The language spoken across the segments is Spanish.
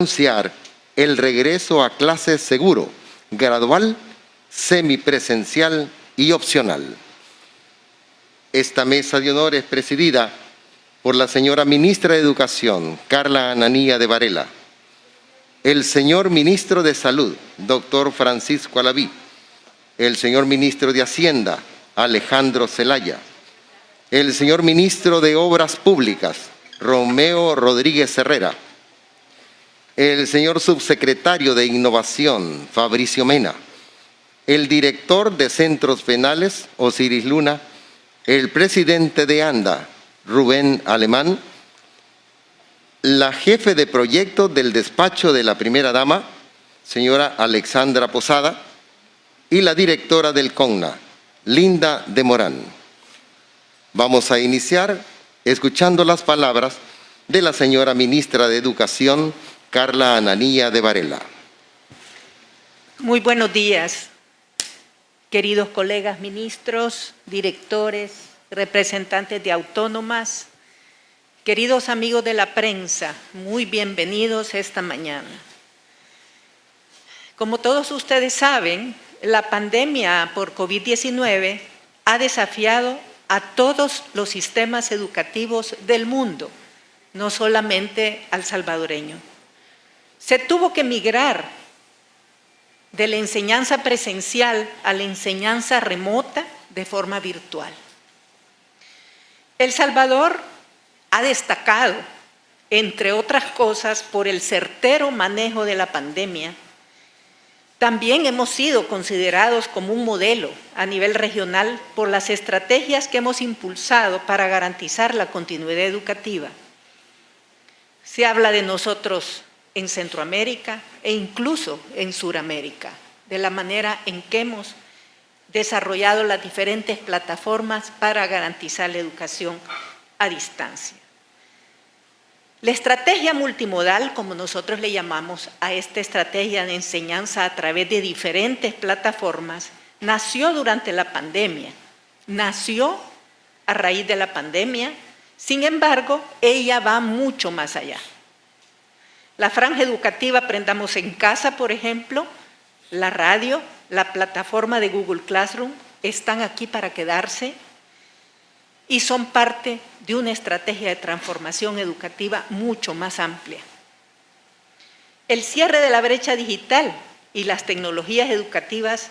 Anunciar el regreso a clases seguro, gradual, semipresencial y opcional. Esta mesa de honor es presidida por la señora Ministra de Educación, Carla Ananía de Varela, el señor Ministro de Salud, doctor Francisco Alaví, el señor Ministro de Hacienda, Alejandro Zelaya, el señor Ministro de Obras Públicas, Romeo Rodríguez Herrera, el señor Subsecretario de Innovación, Fabricio Mena, el Director de Centros Penales, Osiris Luna, el Presidente de ANDA, Rubén Alemán, la Jefe de Proyecto del Despacho de la Primera Dama, señora Alexandra Posada, y la Directora del CONNA, Linda de Morán. Vamos a iniciar escuchando las palabras de la señora Ministra de Educación, Carla Ananía de Varela. Muy buenos días, queridos colegas ministros, directores, representantes de autónomas, queridos amigos de la prensa, muy bienvenidos esta mañana. Como todos ustedes saben, la pandemia por COVID-19 ha desafiado a todos los sistemas educativos del mundo, no solamente al salvadoreño. Se tuvo que migrar de la enseñanza presencial a la enseñanza remota de forma virtual. El Salvador ha destacado, entre otras cosas, por el certero manejo de la pandemia. También hemos sido considerados como un modelo a nivel regional por las estrategias que hemos impulsado para garantizar la continuidad educativa. Se habla de nosotros en Centroamérica e incluso en Suramérica, de la manera en que hemos desarrollado las diferentes plataformas para garantizar la educación a distancia. La estrategia multimodal, como nosotros le llamamos a esta estrategia de enseñanza a través de diferentes plataformas, nació durante la pandemia, nació a raíz de la pandemia. Sin embargo, ella va mucho más allá. La franja educativa Aprendamos en Casa, por ejemplo, la radio, la plataforma de Google Classroom, están aquí para quedarse y son parte de una estrategia de transformación educativa mucho más amplia. El cierre de la brecha digital y las tecnologías educativas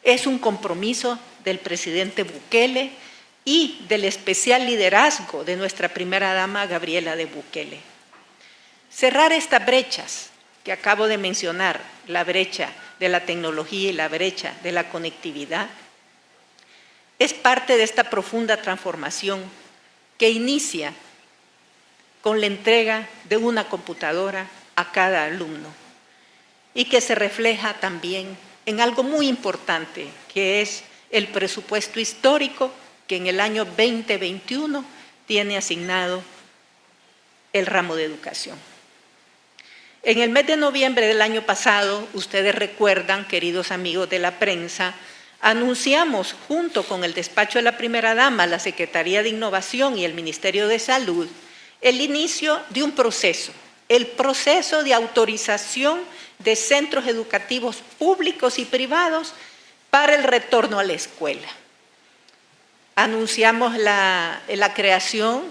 es un compromiso del presidente Bukele y del especial liderazgo de nuestra primera dama, Gabriela de Bukele. Cerrar estas brechas que acabo de mencionar, la brecha de la tecnología y la brecha de la conectividad, es parte de esta profunda transformación que inicia con la entrega de una computadora a cada alumno y que se refleja también en algo muy importante, que es el presupuesto histórico que en el año 2021 tiene asignado el ramo de educación. En el mes de noviembre del año pasado, ustedes recuerdan, queridos amigos de la prensa, anunciamos junto con el despacho de la primera dama, la Secretaría de Innovación y el Ministerio de Salud, el inicio de un proceso, el proceso de autorización de centros educativos públicos y privados para el retorno a la escuela. Anunciamos la creación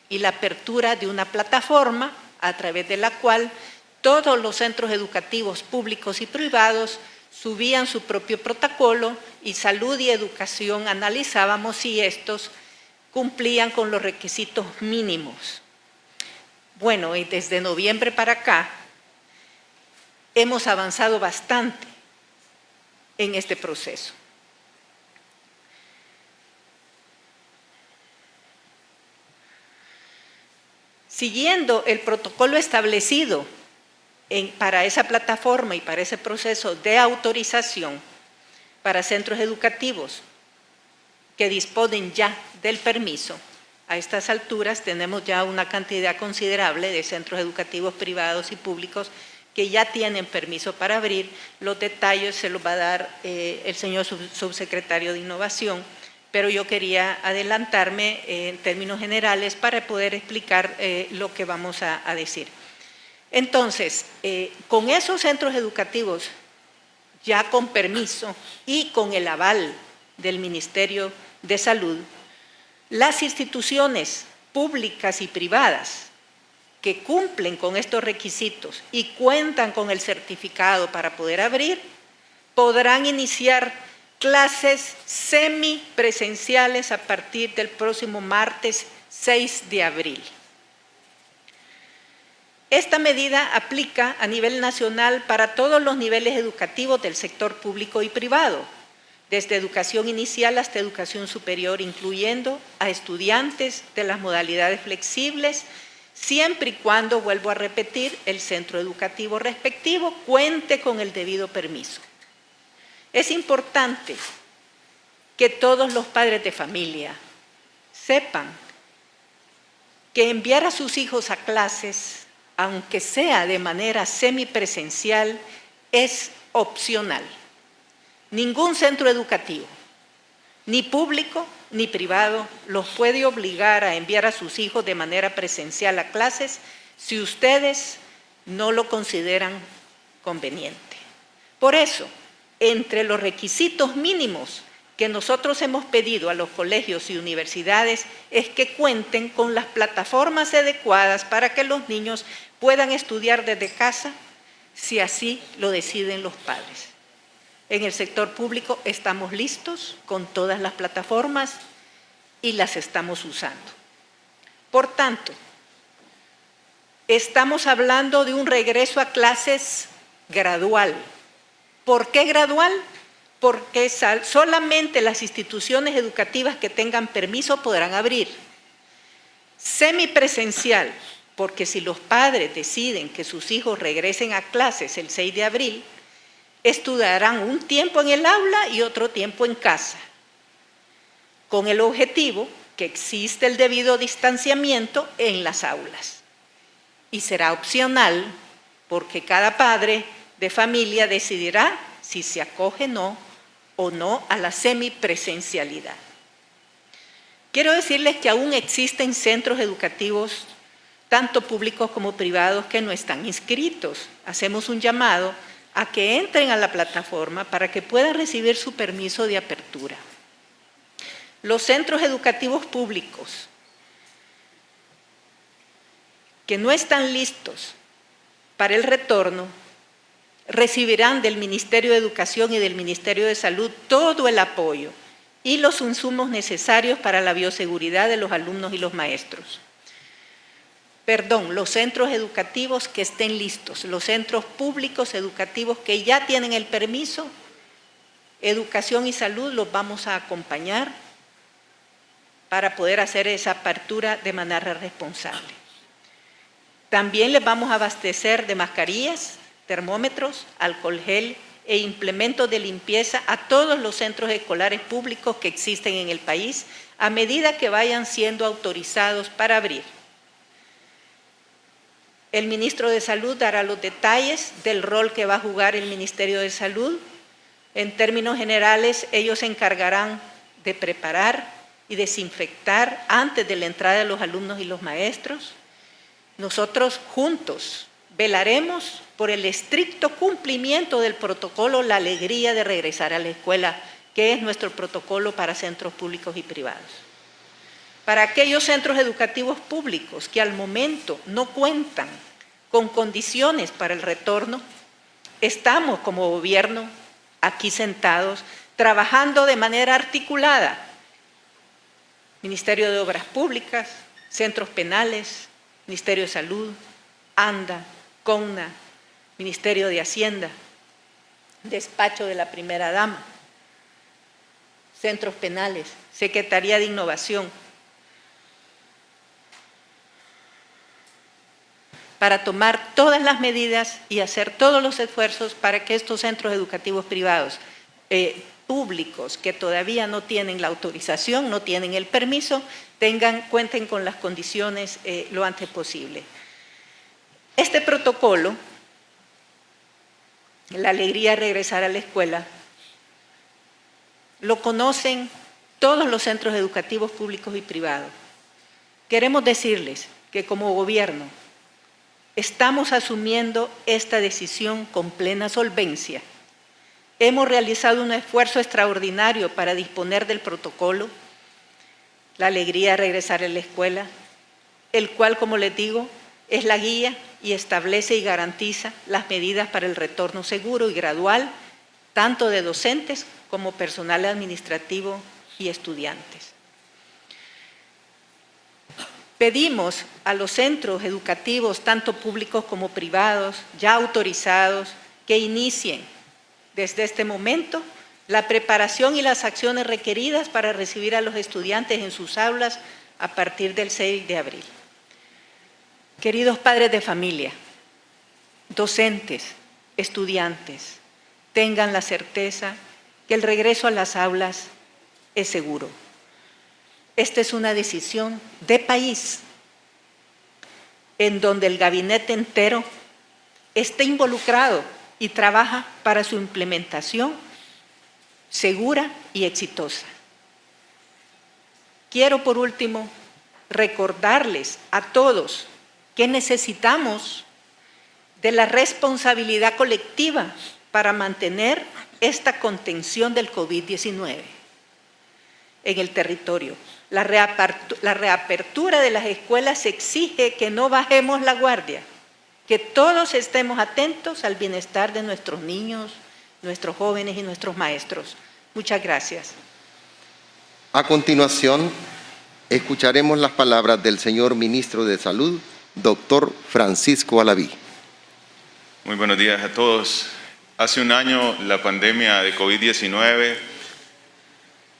y la apertura de una plataforma a través de la cual todos los centros educativos públicos y privados subían su propio protocolo y Salud y Educación analizábamos si estos cumplían con los requisitos mínimos. Bueno, y desde noviembre para acá hemos avanzado bastante en este proceso. Siguiendo el protocolo establecido para esa plataforma y para ese proceso de autorización para centros educativos que disponen ya del permiso, a estas alturas tenemos ya una cantidad considerable de centros educativos privados y públicos que ya tienen permiso para abrir. Los detalles se los va a dar el señor subsecretario de Innovación, pero yo quería adelantarme en términos generales para poder explicar lo que vamos a decir. Entonces, con esos centros educativos ya con permiso y con el aval del Ministerio de Salud, las instituciones públicas y privadas que cumplen con estos requisitos y cuentan con el certificado para poder abrir, podrán iniciar clases semipresenciales a partir del próximo martes 6 de abril. Esta medida aplica a nivel nacional para todos los niveles educativos del sector público y privado, desde educación inicial hasta educación superior, incluyendo a estudiantes de las modalidades flexibles, siempre y cuando, vuelvo a repetir, el centro educativo respectivo cuente con el debido permiso. Es importante que todos los padres de familia sepan que enviar a sus hijos a clases, aunque sea de manera semipresencial, es opcional. Ningún centro educativo, ni público ni privado, los puede obligar a enviar a sus hijos de manera presencial a clases si ustedes no lo consideran conveniente. Por eso, entre los requisitos mínimos que nosotros hemos pedido a los colegios y universidades es que cuenten con las plataformas adecuadas para que los niños puedan estudiar desde casa, si así lo deciden los padres. En el sector público estamos listos con todas las plataformas y las estamos usando. Por tanto, estamos hablando de un regreso a clases gradual. ¿Por qué gradual? Porque solamente las instituciones educativas que tengan permiso podrán abrir. Semipresencial, porque si los padres deciden que sus hijos regresen a clases el 6 de abril, estudiarán un tiempo en el aula y otro tiempo en casa, con el objetivo que existe el debido distanciamiento en las aulas. Y será opcional, porque cada padre de familia decidirá si se acoge o no a la semipresencialidad. Quiero decirles que aún existen centros educativos, tanto públicos como privados, que no están inscritos. Hacemos un llamado a que entren a la plataforma para que puedan recibir su permiso de apertura. Los centros educativos públicos que no están listos para el retorno recibirán del Ministerio de Educación y del Ministerio de Salud todo el apoyo y los insumos necesarios para la bioseguridad de los alumnos y los maestros. Los centros educativos que estén listos, los centros públicos educativos que ya tienen el permiso, Educación y Salud los vamos a acompañar para poder hacer esa apertura de manera responsable. También les vamos a abastecer de mascarillas, termómetros, alcohol gel e implementos de limpieza a todos los centros escolares públicos que existen en el país a medida que vayan siendo autorizados para abrir. El ministro de Salud dará los detalles del rol que va a jugar el Ministerio de Salud. En términos generales, ellos se encargarán de preparar y desinfectar antes de la entrada de los alumnos y los maestros. Nosotros juntos velaremos por el estricto cumplimiento del protocolo La Alegría de Regresar a la Escuela, que es nuestro protocolo para centros públicos y privados. Para aquellos centros educativos públicos que al momento no cuentan con condiciones para el retorno, estamos como gobierno aquí sentados trabajando de manera articulada. Ministerio de Obras Públicas, centros penales, Ministerio de Salud, ANDA, CONNA, Ministerio de Hacienda, Despacho de la Primera Dama, centros penales, Secretaría de Innovación, para tomar todas las medidas y hacer todos los esfuerzos para que estos centros educativos privados, públicos, que todavía no tienen la autorización, no tienen el permiso, cuenten con las condiciones lo antes posible. Este protocolo, La Alegría de Regresar a la Escuela, lo conocen todos los centros educativos públicos y privados. Queremos decirles que como gobierno Estamos asumiendo esta decisión con plena solvencia. Hemos realizado un esfuerzo extraordinario para disponer del protocolo, la alegría de regresar a la escuela, el cual, como les digo, es la guía y establece y garantiza las medidas para el retorno seguro y gradual, tanto de docentes como personal administrativo y estudiantes. Pedimos a los centros educativos, tanto públicos como privados, ya autorizados, que inicien desde este momento la preparación y las acciones requeridas para recibir a los estudiantes en sus aulas a partir del 6 de abril. Queridos padres de familia, docentes, estudiantes, tengan la certeza que el regreso a las aulas es seguro. Esta es una decisión de país en donde el gabinete entero está involucrado y trabaja para su implementación segura y exitosa. Quiero, por último, recordarles a todos que necesitamos de la responsabilidad colectiva para mantener esta contención del COVID-19 en el territorio. La reapertura de las escuelas exige que no bajemos la guardia, que todos estemos atentos al bienestar de nuestros niños, nuestros jóvenes y nuestros maestros. Muchas gracias. A continuación, escucharemos las palabras del señor Ministro de Salud, doctor Francisco Alaví. Muy buenos días a todos. Hace un año la pandemia de COVID-19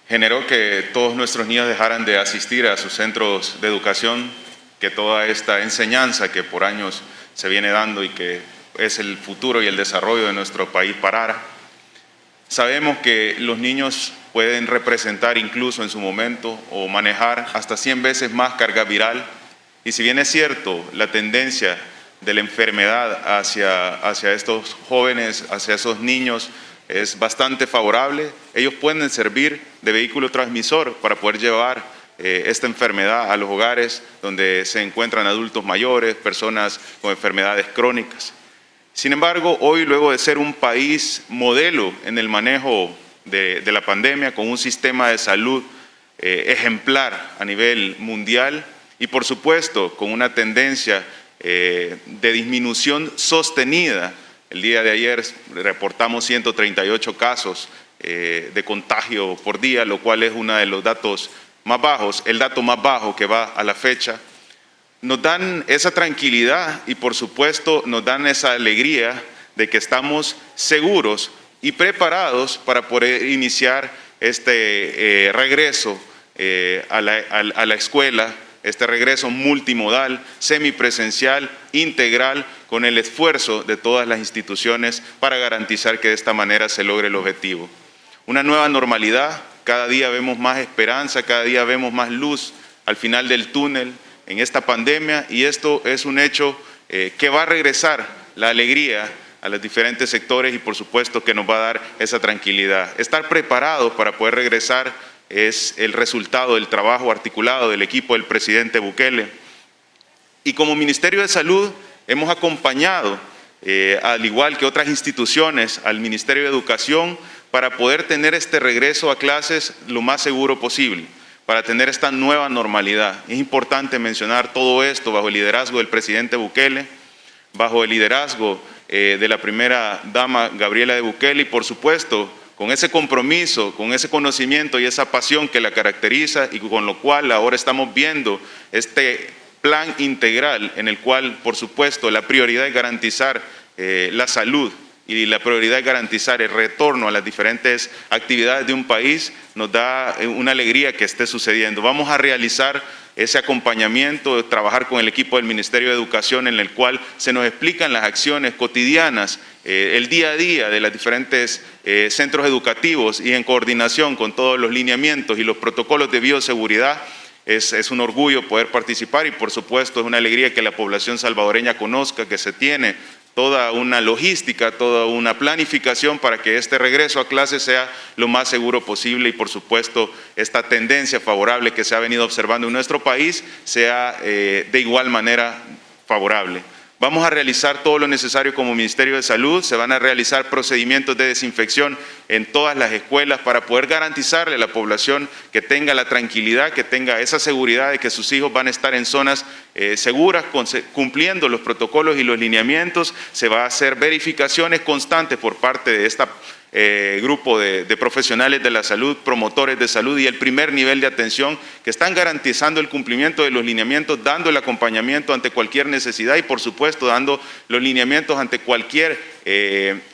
generó que todos nuestros niños dejaran de asistir a sus centros de educación, que toda esta enseñanza que por años se viene dando y que es el futuro y el desarrollo de nuestro país parara. Sabemos que los niños pueden representar incluso en su momento o manejar hasta 100 veces más carga viral, y si bien es cierto la tendencia de la enfermedad hacia estos jóvenes, hacia esos niños, es bastante favorable, ellos pueden servir de vehículo transmisor para poder llevar esta enfermedad a los hogares donde se encuentran adultos mayores, personas con enfermedades crónicas. Sin embargo, hoy, luego de ser un país modelo en el manejo de la pandemia, con un sistema de salud ejemplar a nivel mundial y, por supuesto, con una tendencia de disminución sostenida. El día de ayer reportamos 138 casos de contagio por día, lo cual es uno de los datos más bajos, el dato más bajo que va a la fecha. Nos dan esa tranquilidad y, por supuesto, nos dan esa alegría de que estamos seguros y preparados para poder iniciar este regreso a la escuela, este regreso multimodal, semipresencial, integral, con el esfuerzo de todas las instituciones para garantizar que de esta manera se logre el objetivo. Una nueva normalidad, cada día vemos más esperanza, cada día vemos más luz al final del túnel en esta pandemia, y esto es un hecho que va a regresar la alegría a los diferentes sectores y, por supuesto, que nos va a dar esa tranquilidad. Estar preparados para poder regresar es el resultado del trabajo articulado del equipo del presidente Bukele. Y como Ministerio de Salud hemos acompañado, al igual que otras instituciones, al Ministerio de Educación para poder tener este regreso a clases lo más seguro posible, para tener esta nueva normalidad. Es importante mencionar todo esto bajo el liderazgo del presidente Bukele, bajo el liderazgo de la primera dama Gabriela de Bukele y, por supuesto, con ese compromiso, con ese conocimiento y esa pasión que la caracteriza, y con lo cual ahora estamos viendo este plan integral en el cual, por supuesto, la prioridad es garantizar la salud y la prioridad es garantizar el retorno a las diferentes actividades de un país. Nos da una alegría que esté sucediendo. Vamos a realizar ese acompañamiento, trabajar con el equipo del Ministerio de Educación, en el cual se nos explican las acciones cotidianas, el día a día de los diferentes centros educativos, y en coordinación con todos los lineamientos y los protocolos de bioseguridad. Es un orgullo poder participar y, por supuesto, es una alegría que la población salvadoreña conozca que se tiene toda una logística, toda una planificación para que este regreso a clases sea lo más seguro posible y, por supuesto, esta tendencia favorable que se ha venido observando en nuestro país sea de igual manera favorable. Vamos a realizar todo lo necesario como Ministerio de Salud, se van a realizar procedimientos de desinfección en todas las escuelas para poder garantizarle a la población que tenga la tranquilidad, que tenga esa seguridad de que sus hijos van a estar en zonas seguras, cumpliendo los protocolos y los lineamientos. Se va a hacer verificaciones constantes por parte de esta grupo de profesionales de la salud, promotores de salud y el primer nivel de atención que están garantizando el cumplimiento de los lineamientos, dando el acompañamiento ante cualquier necesidad y por supuesto dando los lineamientos ante cualquier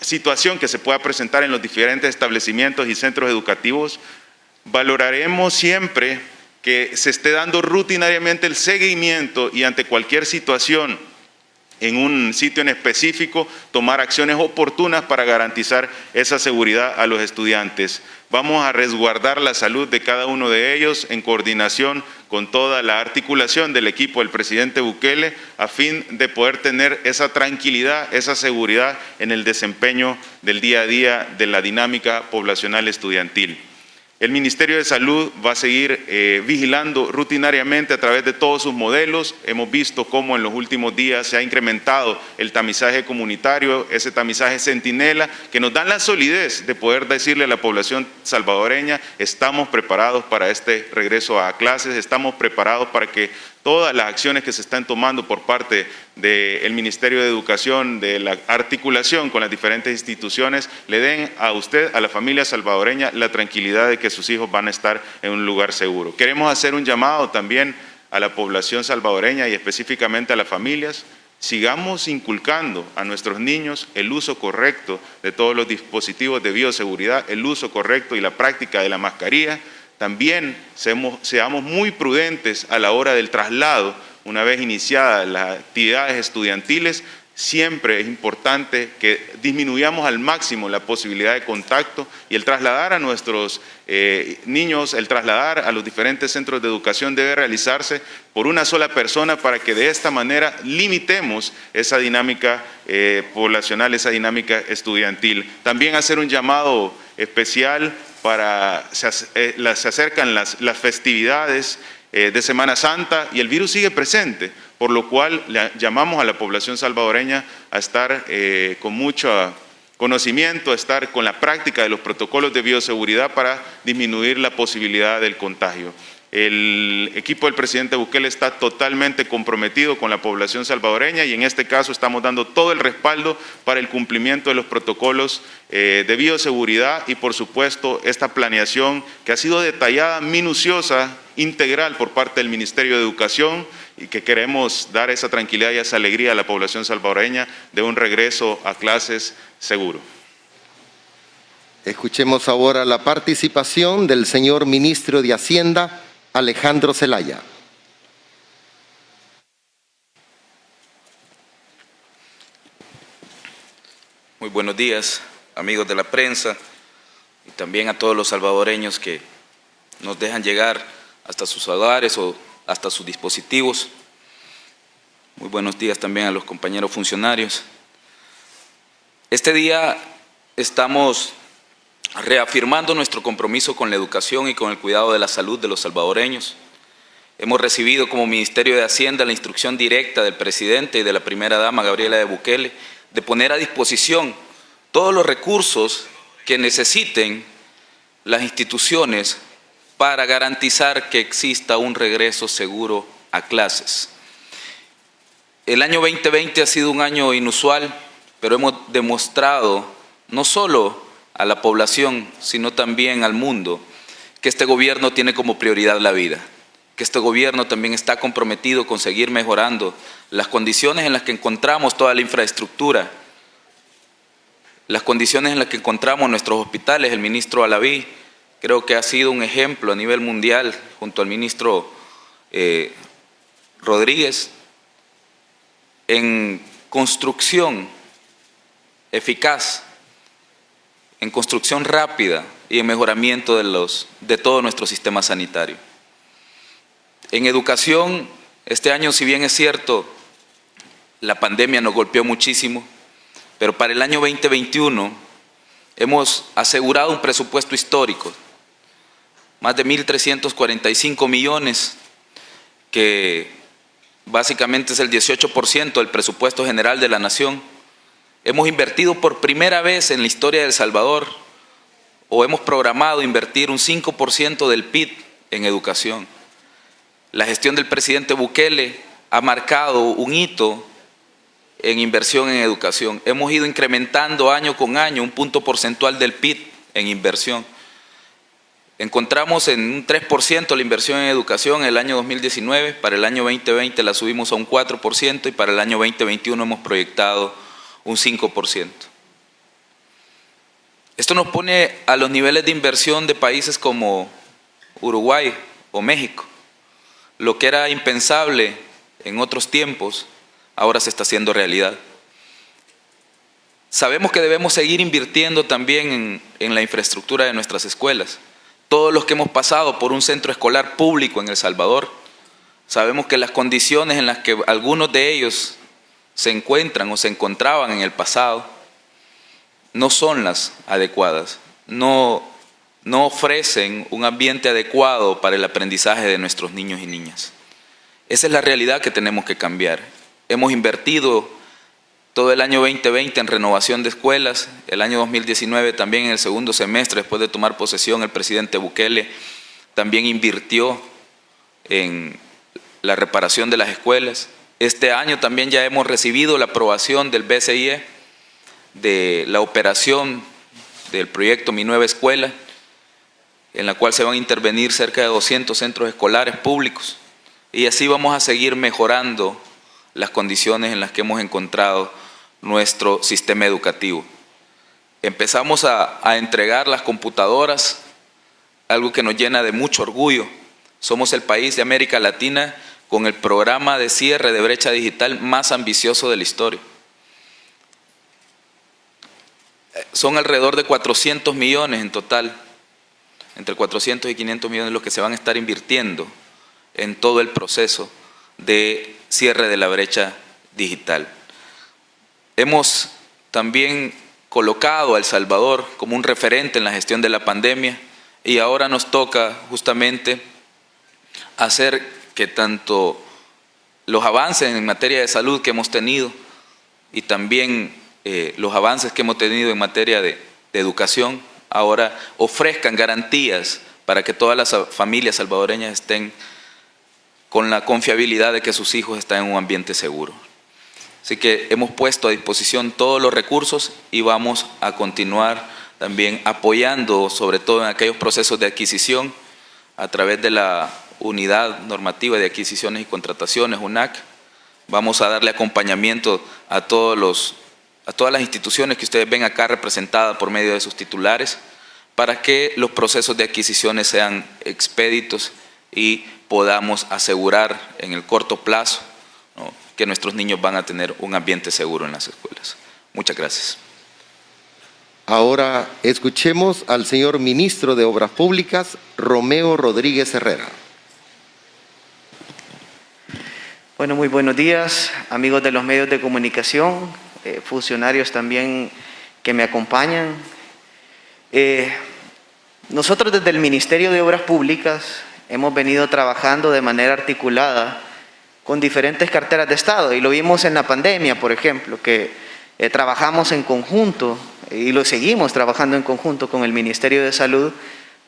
situación que se pueda presentar en los diferentes establecimientos y centros educativos. Valoraremos siempre que se esté dando rutinariamente el seguimiento y ante cualquier situación en un sitio en específico, tomar acciones oportunas para garantizar esa seguridad a los estudiantes. Vamos a resguardar la salud de cada uno de ellos en coordinación con toda la articulación del equipo del presidente Bukele, a fin de poder tener esa tranquilidad, esa seguridad en el desempeño del día a día de la dinámica poblacional estudiantil. El Ministerio de Salud va a seguir vigilando rutinariamente a través de todos sus modelos. Hemos visto cómo en los últimos días se ha incrementado el tamizaje comunitario, ese tamizaje centinela, que nos dan la solidez de poder decirle a la población salvadoreña: estamos preparados para este regreso a clases, estamos preparados para que todas las acciones que se están tomando por parte del Ministerio de Educación, de la articulación con las diferentes instituciones, le den a usted, a la familia salvadoreña, la tranquilidad de que sus hijos van a estar en un lugar seguro. Queremos hacer un llamado también a la población salvadoreña y específicamente a las familias. Sigamos inculcando a nuestros niños el uso correcto de todos los dispositivos de bioseguridad, el uso correcto y la práctica de la mascarilla. También seamos muy prudentes a la hora del traslado. Una vez iniciadas las actividades estudiantiles, siempre es importante que disminuyamos al máximo la posibilidad de contacto y el trasladar a nuestros niños, el trasladar a los diferentes centros de educación debe realizarse por una sola persona para que de esta manera limitemos esa dinámica poblacional, esa dinámica estudiantil. También hacer un llamado especial se acercan las festividades de Semana Santa y el virus sigue presente, por lo cual le llamamos a la población salvadoreña a estar con mucho conocimiento, a estar con la práctica de los protocolos de bioseguridad para disminuir la posibilidad del contagio. El equipo del presidente Bukele está totalmente comprometido con la población salvadoreña y en este caso estamos dando todo el respaldo para el cumplimiento de los protocolos de bioseguridad y por supuesto esta planeación que ha sido detallada, minuciosa, integral por parte del Ministerio de Educación y que queremos dar esa tranquilidad y esa alegría a la población salvadoreña de un regreso a clases seguro. Escuchemos ahora la participación del señor Ministro de Hacienda, Alejandro Zelaya. Muy buenos días, amigos de la prensa, y también a todos los salvadoreños que nos dejan llegar hasta sus hogares o hasta sus dispositivos. Muy buenos días también a los compañeros funcionarios. Este día estamos reafirmando nuestro compromiso con la educación y con el cuidado de la salud de los salvadoreños. Hemos recibido como Ministerio de Hacienda la instrucción directa del presidente y de la primera dama, Gabriela de Bukele, de poner a disposición todos los recursos que necesiten las instituciones para garantizar que exista un regreso seguro a clases. El año 2020 ha sido un año inusual, pero hemos demostrado no solo a la población, sino también al mundo, que este gobierno tiene como prioridad la vida, que este gobierno también está comprometido con seguir mejorando las condiciones en las que encontramos toda la infraestructura, las condiciones en las que encontramos nuestros hospitales. El ministro Alaví creo que ha sido un ejemplo a nivel mundial, junto al ministro Rodríguez, en construcción eficaz, en construcción rápida y en mejoramiento de todo nuestro sistema sanitario. En educación, este año, si bien es cierto, la pandemia nos golpeó muchísimo, pero para el año 2021 hemos asegurado un presupuesto histórico, más de 1.345 millones que básicamente es el 18% del presupuesto general de la nación. Hemos invertido por primera vez en la historia de El Salvador, o hemos programado invertir un 5% del PIB en educación. La gestión del presidente Bukele ha marcado un hito en inversión en educación. Hemos ido incrementando año con año un punto porcentual del PIB en inversión. Encontramos en un 3% la inversión en educación en el año 2019, para el año 2020 la subimos a un 4% y para el año 2021 hemos proyectado un 5%. Esto nos pone a los niveles de inversión de países como Uruguay o México. Lo que era impensable en otros tiempos, ahora se está haciendo realidad. Sabemos que debemos seguir invirtiendo también en la infraestructura de nuestras escuelas. Todos los que hemos pasado por un centro escolar público en El Salvador, sabemos que las condiciones en las que algunos de ellos se encuentran o se encontraban en el pasado no son las adecuadas, no ofrecen un ambiente adecuado para el aprendizaje de nuestros niños y niñas. Esa es la realidad que tenemos que cambiar. Hemos invertido todo el año 2020 en renovación de escuelas, el año 2019 también en el segundo semestre, después de tomar posesión, el presidente Bukele también invirtió en la reparación de las escuelas. Este año también ya hemos recibido la aprobación del BCIE de la operación del proyecto Mi Nueva Escuela, en la cual se van a intervenir cerca de 200 centros escolares públicos, y así vamos a seguir mejorando las condiciones en las que hemos encontrado nuestro sistema educativo. Empezamos a entregar las computadoras, algo que nos llena de mucho orgullo. Somos el país de América Latina con el programa de cierre de brecha digital más ambicioso de la historia. Son alrededor de 400 millones en total, entre 400 y 500 millones los que se van a estar invirtiendo en todo el proceso de cierre de la brecha digital. Hemos también colocado a El Salvador como un referente en la gestión de la pandemia, y ahora nos toca justamente hacer que tanto los avances en materia de salud que hemos tenido y también los avances que hemos tenido en materia de educación ahora ofrezcan garantías para que todas las familias salvadoreñas estén con la confiabilidad de que sus hijos están en un ambiente seguro. Así que hemos puesto a disposición todos los recursos y vamos a continuar también apoyando, sobre todo en aquellos procesos de adquisición, a través de la Unidad Normativa de Adquisiciones y Contrataciones, UNAC. Vamos a darle acompañamiento a todas las instituciones que ustedes ven acá representadas por medio de sus titulares, para que los procesos de adquisiciones sean expeditos y podamos asegurar en el corto plazo, ¿no?, que nuestros niños van a tener un ambiente seguro en las escuelas. Muchas gracias. Ahora escuchemos al señor Ministro de Obras Públicas, Romeo Rodríguez Herrera. Bueno, muy buenos días, amigos de los medios de comunicación, funcionarios también que me acompañan. Nosotros desde el Ministerio de Obras Públicas hemos venido trabajando de manera articulada con diferentes carteras de Estado, y lo vimos en la pandemia, por ejemplo, que trabajamos en conjunto y lo seguimos trabajando en conjunto con el Ministerio de Salud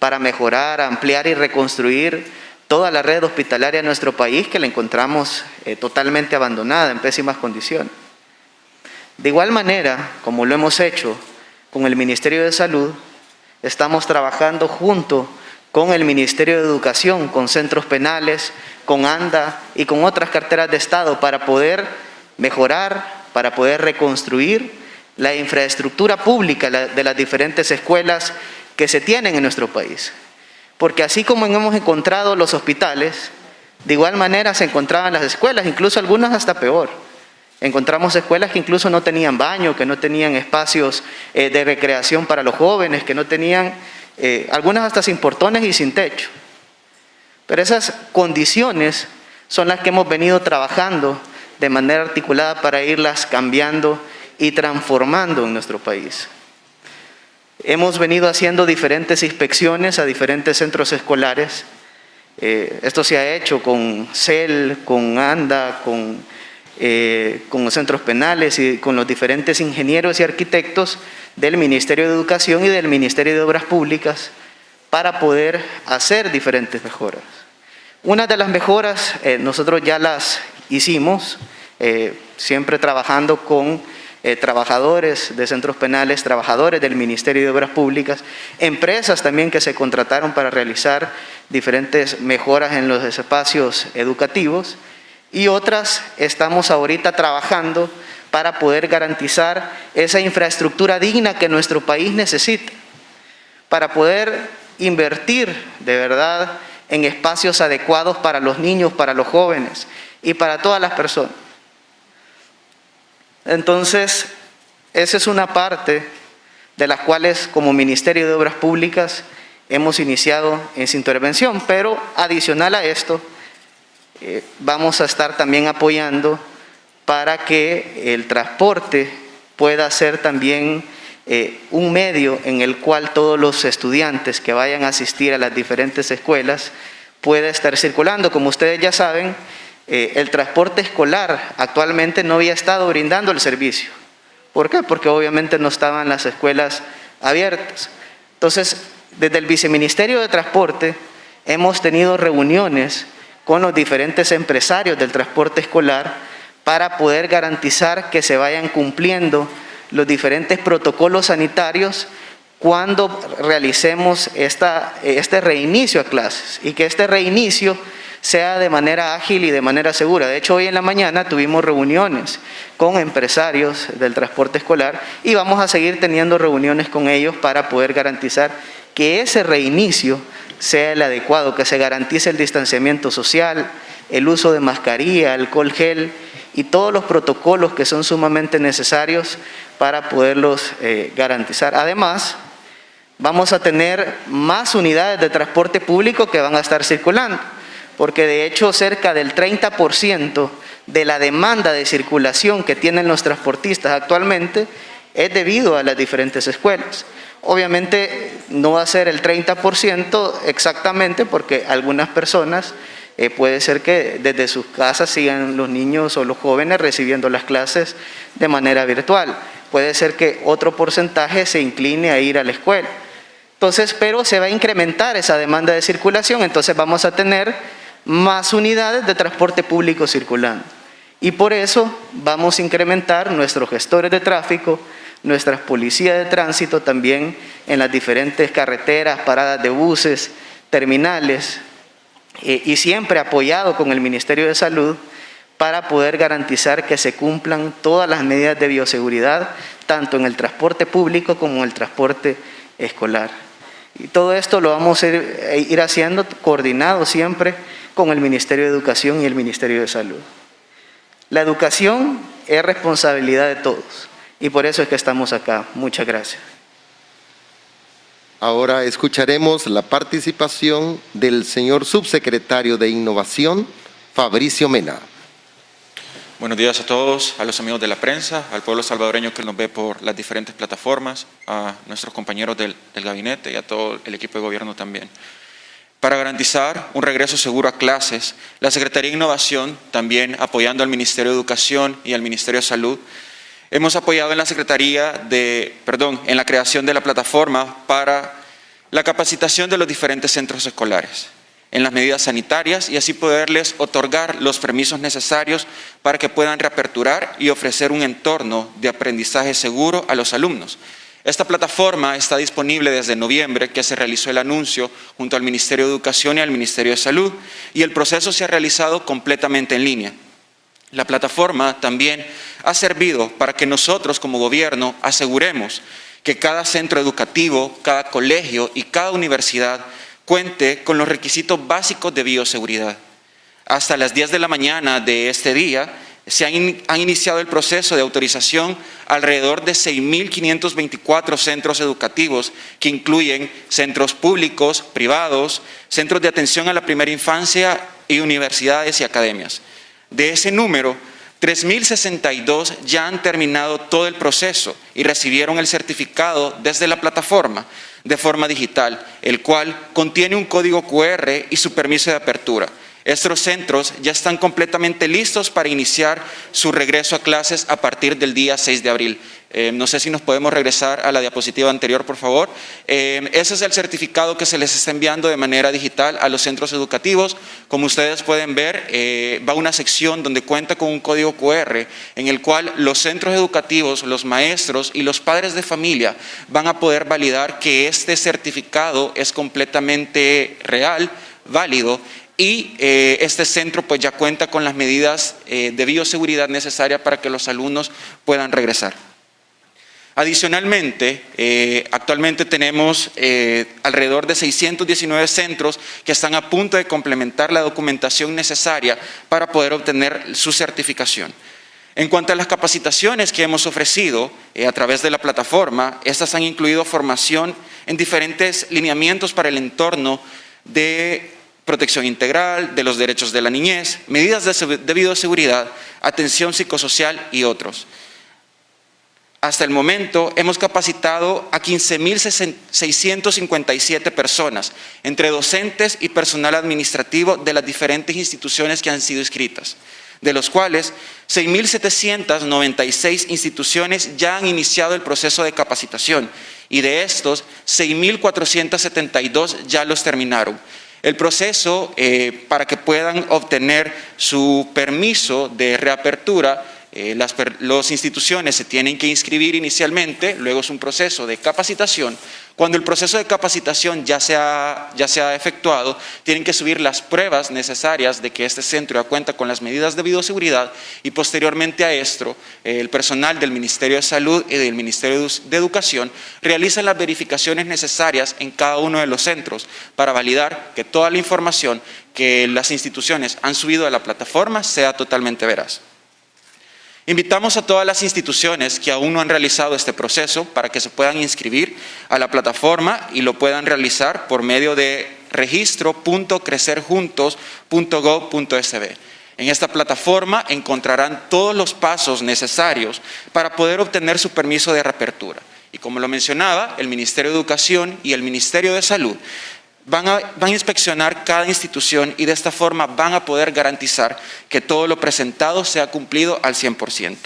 para mejorar, ampliar y reconstruir toda la red hospitalaria de nuestro país, que la encontramos totalmente abandonada, en pésimas condiciones. De igual manera, como lo hemos hecho con el Ministerio de Salud, estamos trabajando junto con el Ministerio de Educación, con centros penales, con ANDA y con otras carteras de Estado para poder mejorar, para poder reconstruir la infraestructura pública de las diferentes escuelas que se tienen en nuestro país. Porque así como hemos encontrado los hospitales, de igual manera se encontraban las escuelas, incluso algunas hasta peor. Encontramos escuelas que incluso no tenían baño, que no tenían espacios de recreación para los jóvenes, que no tenían, algunas hasta sin portones y sin techo. Pero esas condiciones son las que hemos venido trabajando de manera articulada para irlas cambiando y transformando en nuestro país. Hemos venido haciendo diferentes inspecciones a diferentes centros escolares Esto se ha hecho con CEL, con ANDA, con los centros penales y con los diferentes ingenieros y arquitectos del Ministerio de Educación y del Ministerio de Obras Públicas para poder hacer diferentes mejoras. Una de las mejoras nosotros ya las hicimos, siempre trabajando con trabajadores de centros penales, trabajadores del Ministerio de Obras Públicas, empresas también que se contrataron para realizar diferentes mejoras en los espacios educativos, y otras estamos ahorita trabajando para poder garantizar esa infraestructura digna que nuestro país necesita, para poder invertir de verdad en espacios adecuados para los niños, para los jóvenes y para todas las personas. Entonces, esa es una parte de las cuales como Ministerio de Obras Públicas hemos iniciado en su intervención, pero adicional a esto, vamos a estar también apoyando para que el transporte pueda ser también un medio en el cual todos los estudiantes que vayan a asistir a las diferentes escuelas pueda estar circulando. Como ustedes ya saben, el transporte escolar actualmente no había estado brindando el servicio. ¿Por qué? Porque obviamente no estaban las escuelas abiertas. Entonces, desde el Viceministerio de Transporte hemos tenido reuniones con los diferentes empresarios del transporte escolar para poder garantizar que se vayan cumpliendo los diferentes protocolos sanitarios cuando realicemos este reinicio a clases, y que este reinicio sea de manera ágil y de manera segura. De hecho, hoy en la mañana tuvimos reuniones con empresarios del transporte escolar y vamos a seguir teniendo reuniones con ellos para poder garantizar que ese reinicio sea el adecuado, que se garantice el distanciamiento social, el uso de mascarilla, alcohol gel y todos los protocolos que son sumamente necesarios para poderlos garantizar. Además, vamos a tener más unidades de transporte público que van a estar circulando, porque de hecho cerca del 30% de la demanda de circulación que tienen los transportistas actualmente es debido a las diferentes escuelas. Obviamente no va a ser el 30% exactamente, porque algunas personas puede ser que desde sus casas sigan los niños o los jóvenes recibiendo las clases de manera virtual. Puede ser que otro porcentaje se incline a ir a la escuela. Entonces, pero se va a incrementar esa demanda de circulación, entonces vamos a tener más unidades de transporte público circulando. Y por eso vamos a incrementar nuestros gestores de tráfico, nuestras policías de tránsito también en las diferentes carreteras, paradas de buses, terminales, y siempre apoyado con el Ministerio de Salud para poder garantizar que se cumplan todas las medidas de bioseguridad, tanto en el transporte público como en el transporte escolar. Y todo esto lo vamos a ir haciendo coordinado siempre con el Ministerio de Educación y el Ministerio de Salud. La educación es responsabilidad de todos y por eso es que estamos acá. Muchas gracias. Ahora escucharemos la participación del señor subsecretario de Innovación, Fabricio Mena. Buenos días a todos, a los amigos de la prensa, al pueblo salvadoreño que nos ve por las diferentes plataformas, a nuestros compañeros del gabinete y a todo el equipo de gobierno también. Para garantizar un regreso seguro a clases, la Secretaría de Innovación, también apoyando al Ministerio de Educación y al Ministerio de Salud, hemos apoyado en la creación de la plataforma para la capacitación de los diferentes centros escolares en las medidas sanitarias y así poderles otorgar los permisos necesarios para que puedan reaperturar y ofrecer un entorno de aprendizaje seguro a los alumnos. Esta plataforma está disponible desde noviembre, que se realizó el anuncio junto al Ministerio de Educación y al Ministerio de Salud, y el proceso se ha realizado completamente en línea. La plataforma también ha servido para que nosotros como gobierno aseguremos que cada centro educativo, cada colegio y cada universidad cuente con los requisitos básicos de bioseguridad. Hasta las 10 de la mañana de este día se ha iniciado el proceso de autorización alrededor de 6.524 centros educativos que incluyen centros públicos, privados, centros de atención a la primera infancia y universidades y academias. De ese número, 3.062 ya han terminado todo el proceso y recibieron el certificado desde la plataforma de forma digital, el cual contiene un código QR y su permiso de apertura. Estos centros ya están completamente listos para iniciar su regreso a clases a partir del día 6 de abril. No sé si nos podemos regresar a la diapositiva anterior, por favor. Ese es el certificado que se les está enviando de manera digital a los centros educativos. Como ustedes pueden ver, va una sección donde cuenta con un código QR en el cual los centros educativos, los maestros y los padres de familia van a poder validar que este certificado es completamente real, válido, y este centro pues ya cuenta con las medidas de bioseguridad necesarias para que los alumnos puedan regresar. Adicionalmente, actualmente tenemos alrededor de 619 centros que están a punto de complementar la documentación necesaria para poder obtener su certificación. En cuanto a las capacitaciones que hemos ofrecido a través de la plataforma, estas han incluido formación en diferentes lineamientos para el entorno de protección integral, de los derechos de la niñez, medidas de bioseguridad, atención psicosocial y otros. Hasta el momento hemos capacitado a 15.657 personas, entre docentes y personal administrativo de las diferentes instituciones que han sido inscritas, de los cuales 6.796 instituciones ya han iniciado el proceso de capacitación y de estos 6.472 ya los terminaron. El proceso para que puedan obtener su permiso de reapertura, las instituciones se tienen que inscribir inicialmente, luego es un proceso de capacitación. Cuando el proceso de capacitación ya se ha efectuado, tienen que subir las pruebas necesarias de que este centro ya cuenta con las medidas de bioseguridad y posteriormente a esto, el personal del Ministerio de Salud y del Ministerio de Educación realizan las verificaciones necesarias en cada uno de los centros para validar que toda la información que las instituciones han subido a la plataforma sea totalmente veraz. Invitamos a todas las instituciones que aún no han realizado este proceso para que se puedan inscribir a la plataforma y lo puedan realizar por medio de registro.crecerjuntos.gov.sb. En esta plataforma encontrarán todos los pasos necesarios para poder obtener su permiso de reapertura. Y como lo mencionaba, el Ministerio de Educación y el Ministerio de Salud van a inspeccionar cada institución y de esta forma van a poder garantizar que todo lo presentado sea cumplido al 100%.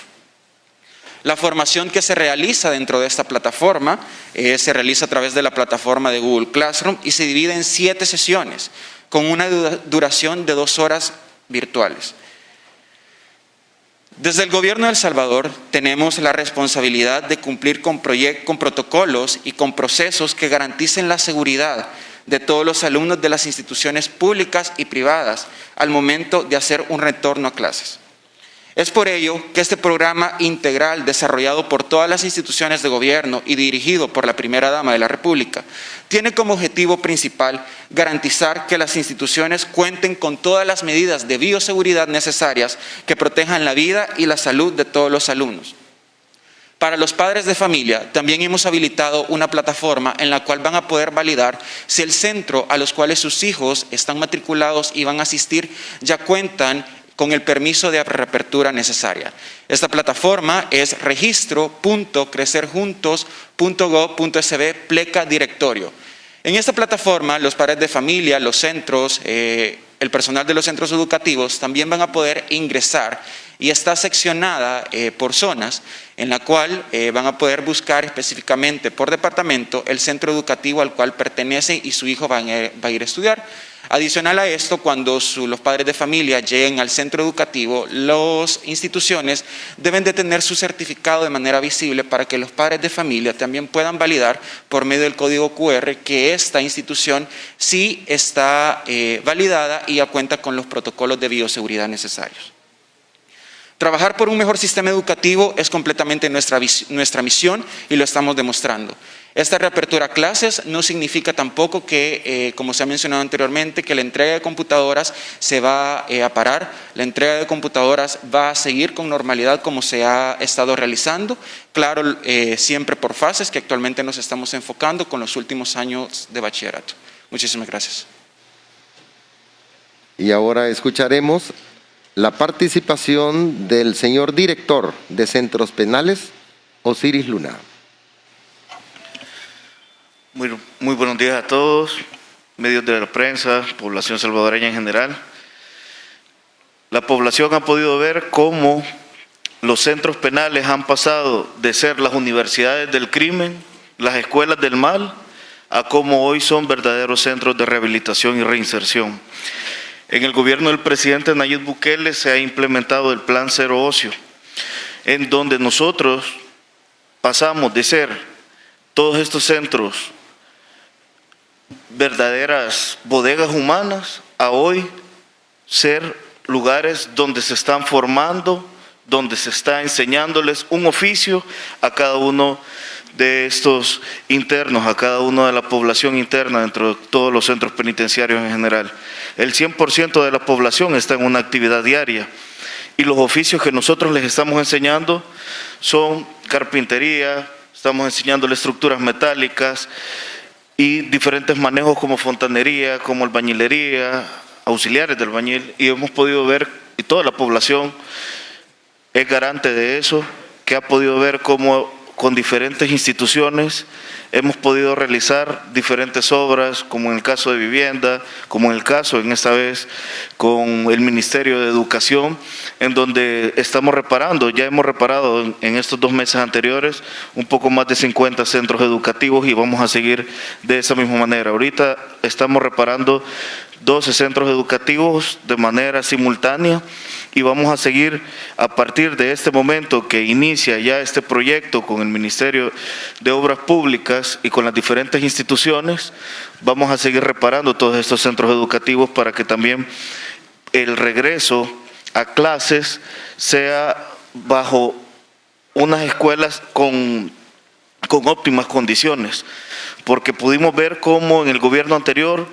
La formación que se realiza dentro de esta plataforma se realiza a través de la plataforma de Google Classroom y se divide en 7 sesiones con una duración de 2 horas virtuales. Desde el Gobierno de El Salvador tenemos la responsabilidad de cumplir con protocolos y con procesos que garanticen la seguridad de todos los alumnos de las instituciones públicas y privadas al momento de hacer un retorno a clases. Es por ello que este programa integral desarrollado por todas las instituciones de gobierno y dirigido por la Primera Dama de la República tiene como objetivo principal garantizar que las instituciones cuenten con todas las medidas de bioseguridad necesarias que protejan la vida y la salud de todos los alumnos. Para los padres de familia, también hemos habilitado una plataforma en la cual van a poder validar si el centro a los cuales sus hijos están matriculados y van a asistir ya cuentan con el permiso de reapertura necesaria. Esta plataforma es registro.crecerjuntos.gov.sb pleca directorio. En esta plataforma, los padres de familia, los centros, el personal de los centros educativos también van a poder ingresar y está seccionada por zonas en la cual van a poder buscar específicamente por departamento el centro educativo al cual pertenece y su hijo va a ir a estudiar. Adicional a esto, cuando los padres de familia lleguen al centro educativo, las instituciones deben de tener su certificado de manera visible para que los padres de familia también puedan validar por medio del código QR que esta institución sí está validada y ya cuenta con los protocolos de bioseguridad necesarios. Trabajar por un mejor sistema educativo es completamente nuestra misión y lo estamos demostrando. Esta reapertura a clases no significa tampoco que, como se ha mencionado anteriormente, que la entrega de computadoras se va a parar. La entrega de computadoras va a seguir con normalidad como se ha estado realizando. Claro, siempre por fases que actualmente nos estamos enfocando con los últimos años de bachillerato. Muchísimas gracias. Y ahora escucharemos la participación del señor director de Centros Penales, Osiris Luna. Muy buenos días a todos, medios de la prensa, población salvadoreña en general. La población ha podido ver cómo los centros penales han pasado de ser las universidades del crimen, las escuelas del mal, a cómo hoy son verdaderos centros de rehabilitación y reinserción. En el gobierno del presidente Nayib Bukele se ha implementado el Plan Cero Ocio, en donde nosotros pasamos de ser todos estos centros verdaderas bodegas humanas a hoy ser lugares donde se están formando, donde se está enseñándoles un oficio a cada uno de estos internos, a cada una de la población interna dentro de todos los centros penitenciarios en general. El 100% de la población está en una actividad diaria y los oficios que nosotros les estamos enseñando son carpintería, estamos enseñándoles estructuras metálicas y diferentes manejos como fontanería, como albañilería, auxiliares del albañil, y hemos podido ver, y toda la población es garante de eso, que ha podido ver cómo con diferentes instituciones hemos podido realizar diferentes obras, como en el caso de vivienda, como en el caso, en esta vez, con el Ministerio de Educación, en donde estamos reparando, ya hemos reparado en estos 2 meses anteriores, un poco más de 50 centros educativos y vamos a seguir de esa misma manera. Ahorita estamos reparando 12 centros educativos de manera simultánea y vamos a seguir a partir de este momento que inicia ya este proyecto con el Ministerio de Obras Públicas y con las diferentes instituciones, vamos a seguir reparando todos estos centros educativos para que también el regreso a clases sea bajo unas escuelas con óptimas condiciones, porque pudimos ver cómo en el gobierno anterior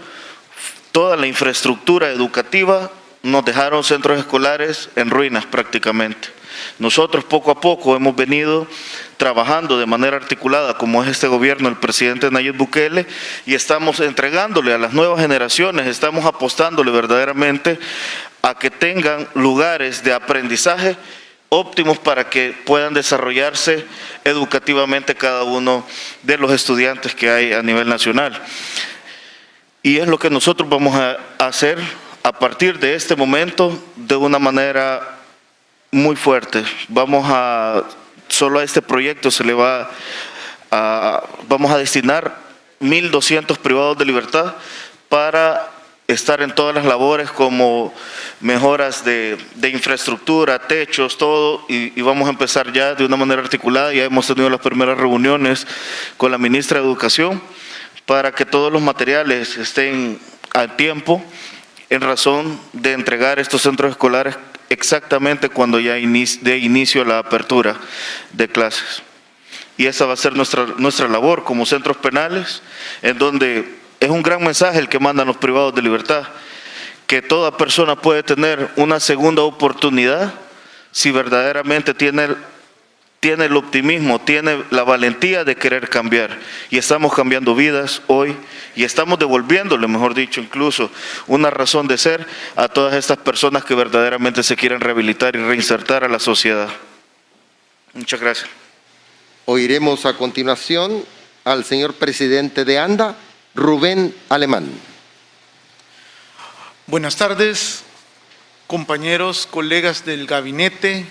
toda la infraestructura educativa nos dejaron centros escolares en ruinas prácticamente. Nosotros poco a poco hemos venido trabajando de manera articulada, como es este gobierno, el presidente Nayib Bukele, y estamos entregándole a las nuevas generaciones, estamos apostándole verdaderamente a que tengan lugares de aprendizaje óptimos para que puedan desarrollarse educativamente cada uno de los estudiantes que hay a nivel nacional. Y es lo que nosotros vamos a hacer a partir de este momento de una manera muy fuerte. Solo a este proyecto vamos a destinar 1.200 privados de libertad para estar en todas las labores como mejoras de infraestructura, techos, todo, y vamos a empezar ya de una manera articulada. Ya hemos tenido las primeras reuniones con la ministra de Educación para que todos los materiales estén a tiempo en razón de entregar estos centros escolares exactamente cuando ya dé inicio la apertura de clases. Y esa va a ser nuestra labor como centros penales, en donde es un gran mensaje el que mandan los privados de libertad, que toda persona puede tener una segunda oportunidad si verdaderamente tiene el optimismo, tiene la valentía de querer cambiar. Y estamos cambiando vidas hoy y estamos devolviéndole, mejor dicho, incluso una razón de ser a todas estas personas que verdaderamente se quieren rehabilitar y reinsertar a la sociedad. Muchas gracias. Oiremos a continuación al señor presidente de ANDA, Rubén Alemán. Buenas tardes, compañeros, colegas del gabinete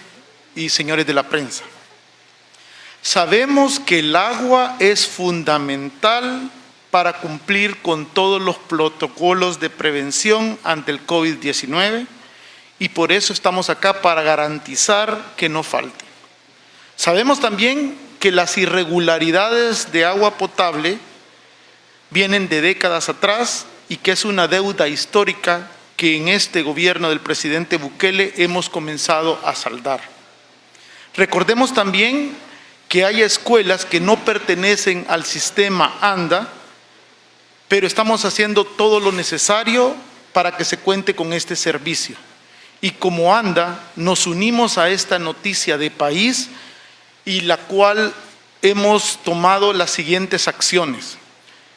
y señores de la prensa. Sabemos que el agua es fundamental para cumplir con todos los protocolos de prevención ante el COVID-19 y por eso estamos acá para garantizar que no falte. Sabemos también que las irregularidades de agua potable vienen de décadas atrás y que es una deuda histórica que en este gobierno del presidente Bukele hemos comenzado a saldar. Recordemos también que hay escuelas que no pertenecen al sistema ANDA, pero estamos haciendo todo lo necesario para que se cuente con este servicio. Y como ANDA nos unimos a esta noticia de país y la cual hemos tomado las siguientes acciones.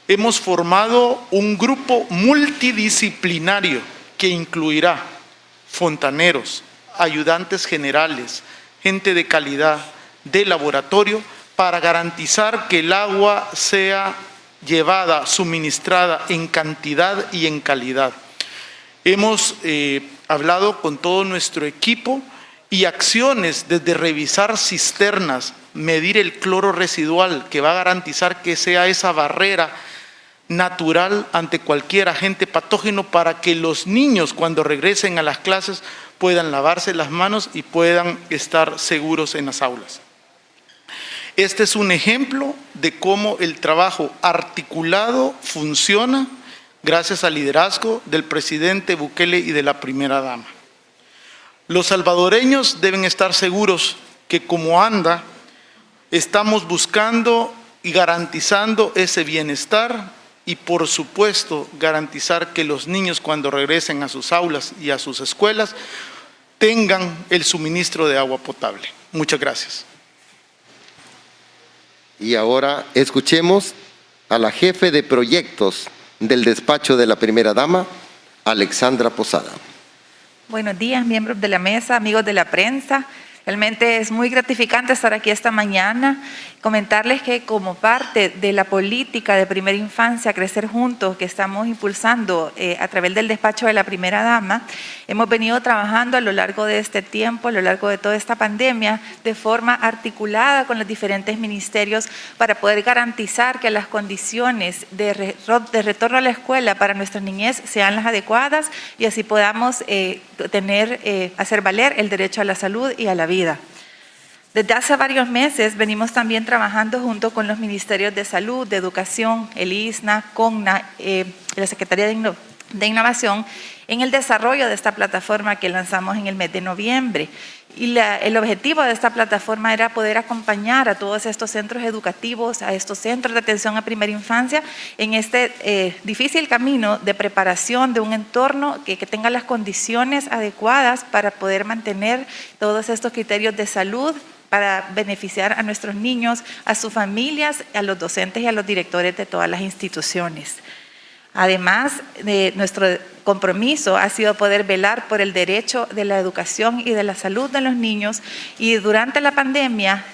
Hemos formado un grupo multidisciplinario que incluirá fontaneros, ayudantes generales, gente de calidad, de laboratorio, para garantizar que el agua sea llevada, suministrada en cantidad y en calidad. Hemos hablado con todo nuestro equipo y acciones desde revisar cisternas, medir el cloro residual, que va a garantizar que sea esa barrera natural ante cualquier agente patógeno para que los niños cuando regresen a las clases puedan lavarse las manos y puedan estar seguros en las aulas. Este es un ejemplo de cómo el trabajo articulado funciona gracias al liderazgo del presidente Bukele y de la primera dama. Los salvadoreños deben estar seguros que como ANDA estamos buscando y garantizando ese bienestar y por supuesto garantizar que los niños cuando regresen a sus aulas y a sus escuelas tengan el suministro de agua potable. Muchas gracias. Y ahora escuchemos a la jefe de proyectos del despacho de la primera dama, Alexandra Posada. Buenos días, miembros de la mesa, amigos de la prensa. Realmente es muy gratificante estar aquí esta mañana, comentarles que como parte de la política de primera infancia, Crecer Juntos, que estamos impulsando a través del despacho de la primera dama, hemos venido trabajando a lo largo de este tiempo, a lo largo de toda esta pandemia, de forma articulada con los diferentes ministerios para poder garantizar que las condiciones de retorno a la escuela para nuestra niñez sean las adecuadas y así podamos hacer valer el derecho a la salud y a la vida. Desde hace varios meses venimos también trabajando junto con los Ministerios de Salud, de Educación, el ISNA, CONNA, la Secretaría de Innovación, en el desarrollo de esta plataforma que lanzamos en el mes de noviembre. Y el objetivo de esta plataforma era poder acompañar a todos estos centros educativos, a estos centros de atención a primera infancia, en este difícil camino de preparación de un entorno que tenga las condiciones adecuadas para poder mantener todos estos criterios de salud, para beneficiar a nuestros niños, a sus familias, a los docentes y a los directores de todas las instituciones. Además, nuestro compromiso ha sido poder velar por el derecho de la educación y de la salud de los niños y durante la pandemia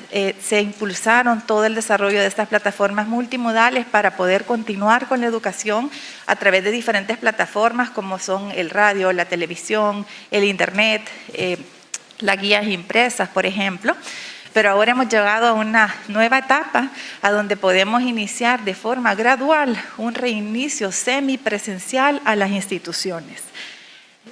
se impulsaron todo el desarrollo de estas plataformas multimodales para poder continuar con la educación a través de diferentes plataformas como son el radio, la televisión, el internet, las guías impresas, por ejemplo. Pero ahora hemos llegado a una nueva etapa a donde podemos iniciar de forma gradual un reinicio semipresencial a las instituciones.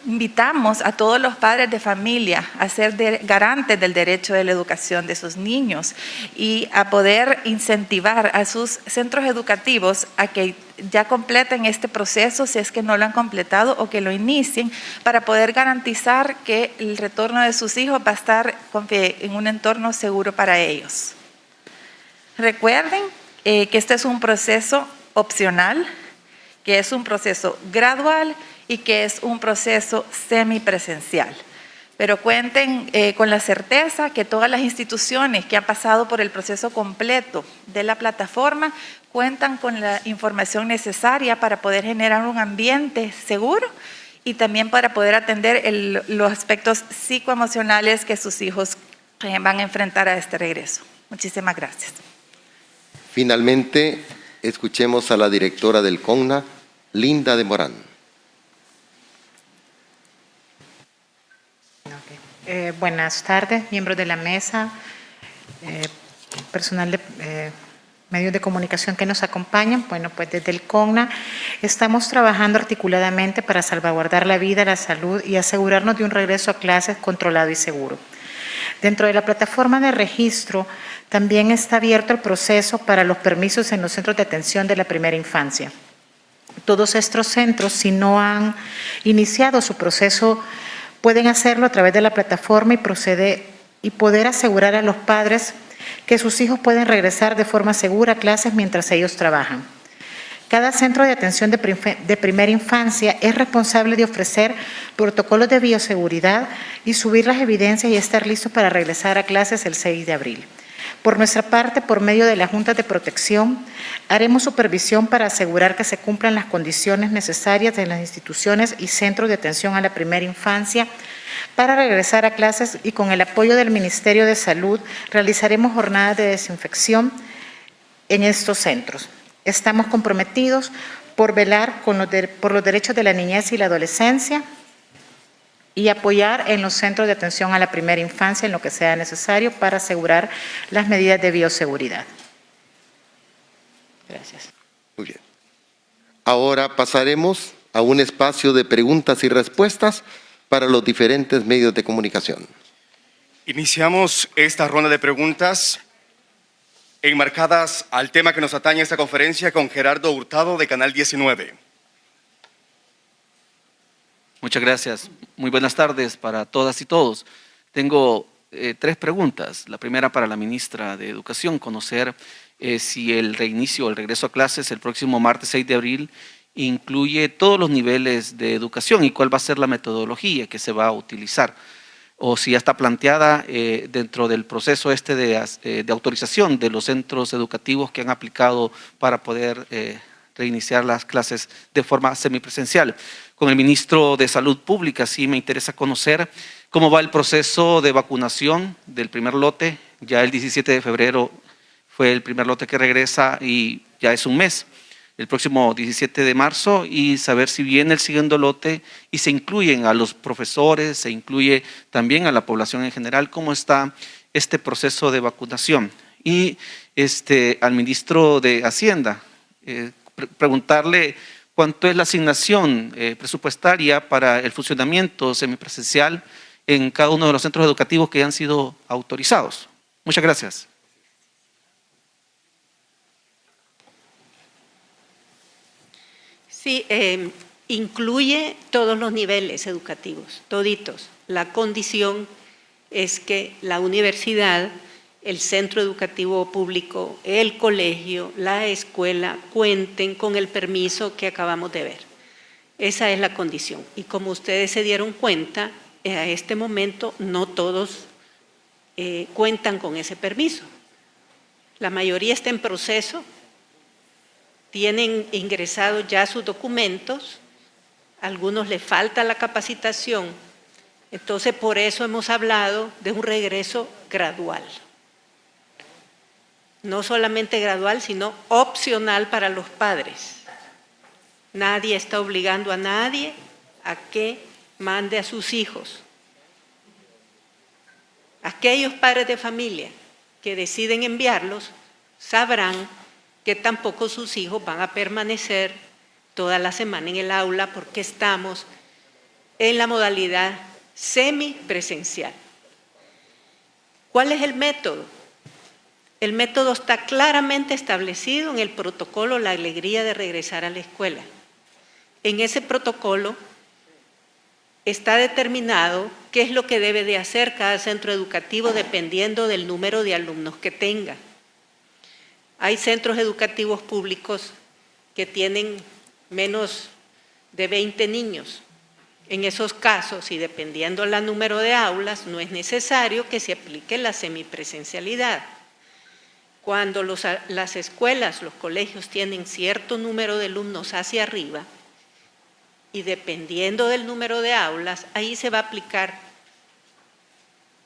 Invitamos a todos los padres de familia a ser garantes del derecho de la educación de sus niños y a poder incentivar a sus centros educativos a que ya completen este proceso si es que no lo han completado o que lo inicien para poder garantizar que el retorno de sus hijos va a estar en un entorno seguro para ellos. Recuerden que este es un proceso opcional, que es un proceso gradual y que es un proceso semipresencial. Pero cuenten con la certeza que todas las instituciones que han pasado por el proceso completo de la plataforma cuentan con la información necesaria para poder generar un ambiente seguro y también para poder atender los aspectos psicoemocionales que sus hijos van a enfrentar a este regreso. Muchísimas gracias. Finalmente, escuchemos a la directora del CONNA, Linda de Morán. Buenas tardes, miembros de la mesa, personal de medios de comunicación que nos acompañan. Bueno, pues desde el CONNA estamos trabajando articuladamente para salvaguardar la vida, la salud y asegurarnos de un regreso a clases controlado y seguro. Dentro de la plataforma de registro también está abierto el proceso para los permisos en los centros de atención de la primera infancia. Todos estos centros, si no han iniciado su proceso, pueden hacerlo a través de la plataforma y poder asegurar a los padres que sus hijos pueden regresar de forma segura a clases mientras ellos trabajan. Cada centro de atención de primera infancia es responsable de ofrecer protocolos de bioseguridad y subir las evidencias y estar listo para regresar a clases el 6 de abril. Por nuestra parte, por medio de las juntas de protección, haremos supervisión para asegurar que se cumplan las condiciones necesarias en las instituciones y centros de atención a la primera infancia para regresar a clases, y con el apoyo del Ministerio de Salud realizaremos jornadas de desinfección en estos centros. Estamos comprometidos por velar por los derechos de la niñez y la adolescencia y apoyar en los centros de atención a la primera infancia en lo que sea necesario para asegurar las medidas de bioseguridad. Gracias. Muy bien. Ahora pasaremos a un espacio de preguntas y respuestas para los diferentes medios de comunicación. Iniciamos esta ronda de preguntas enmarcadas al tema que nos atañe esta conferencia con Gerardo Hurtado de Canal 19. Muchas gracias. Muy buenas tardes para todas y todos. Tengo 3 preguntas. La primera para la ministra de Educación, conocer si el reinicio o el regreso a clases el próximo martes 6 de abril incluye todos los niveles de educación y cuál va a ser la metodología que se va a utilizar, o si ya está planteada dentro del proceso de autorización de los centros educativos que han aplicado para poder reiniciar las clases de forma semipresencial. Con el ministro de Salud Pública sí me interesa conocer cómo va el proceso de vacunación del primer lote. Ya el 17 de febrero fue el primer lote que regresa y ya es un mes. El próximo 17 de marzo, y saber si viene el siguiente lote y se incluyen a los profesores, se incluye también a la población en general, cómo está este proceso de vacunación. Y al ministro de Hacienda, preguntarle cuánto es la asignación presupuestaria para el funcionamiento semipresencial en cada uno de los centros educativos que han sido autorizados. Muchas gracias. Sí, incluye todos los niveles educativos, toditos. La condición es que la universidad, el centro educativo público, el colegio, la escuela cuenten con el permiso que acabamos de ver. Esa es la condición. Y como ustedes se dieron cuenta, a este momento no todos cuentan con ese permiso. La mayoría está en proceso, tienen ingresados ya sus documentos, a algunos les falta la capacitación. Entonces, por eso hemos hablado de un regreso gradual. No solamente gradual, sino opcional para los padres. Nadie está obligando a nadie a que mande a sus hijos. Aquellos padres de familia que deciden enviarlos sabrán que tampoco sus hijos van a permanecer toda la semana en el aula porque estamos en la modalidad semipresencial. ¿Cuál es el método? El método está claramente establecido en el protocolo La Alegría de Regresar a la Escuela. En ese protocolo está determinado qué es lo que debe de hacer cada centro educativo dependiendo del número de alumnos que tenga. Hay centros educativos públicos que tienen menos de 20 niños. En esos casos, y dependiendo del número de aulas, no es necesario que se aplique la semipresencialidad. Cuando las escuelas, los colegios tienen cierto número de alumnos hacia arriba, y dependiendo del número de aulas, ahí se va a aplicar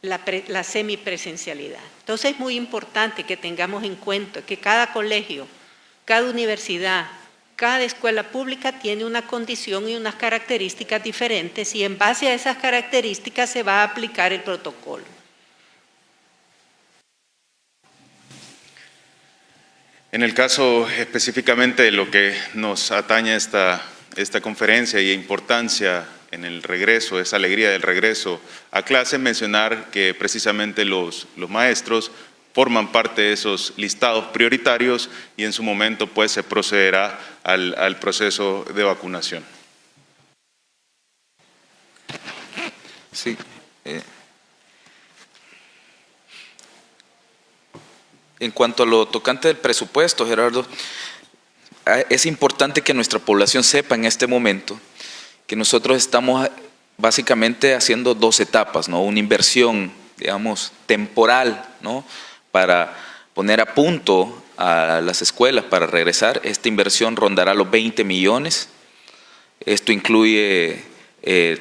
la semipresencialidad. Entonces es muy importante que tengamos en cuenta que cada colegio, cada universidad, cada escuela pública tiene una condición y unas características diferentes y en base a esas características se va a aplicar el protocolo. En el caso específicamente de lo que nos atañe esta conferencia y importancia en el regreso, esa alegría del regreso a clase, mencionar que precisamente los maestros forman parte de esos listados prioritarios y en su momento pues se procederá al proceso de vacunación. Sí. En cuanto a lo tocante del presupuesto, Gerardo, es importante que nuestra población sepa en este momento que nosotros estamos básicamente haciendo 2 etapas, ¿no? Una inversión, digamos, temporal, ¿no?, para poner a punto a las escuelas para regresar. Esta inversión rondará los 20 millones. Esto incluye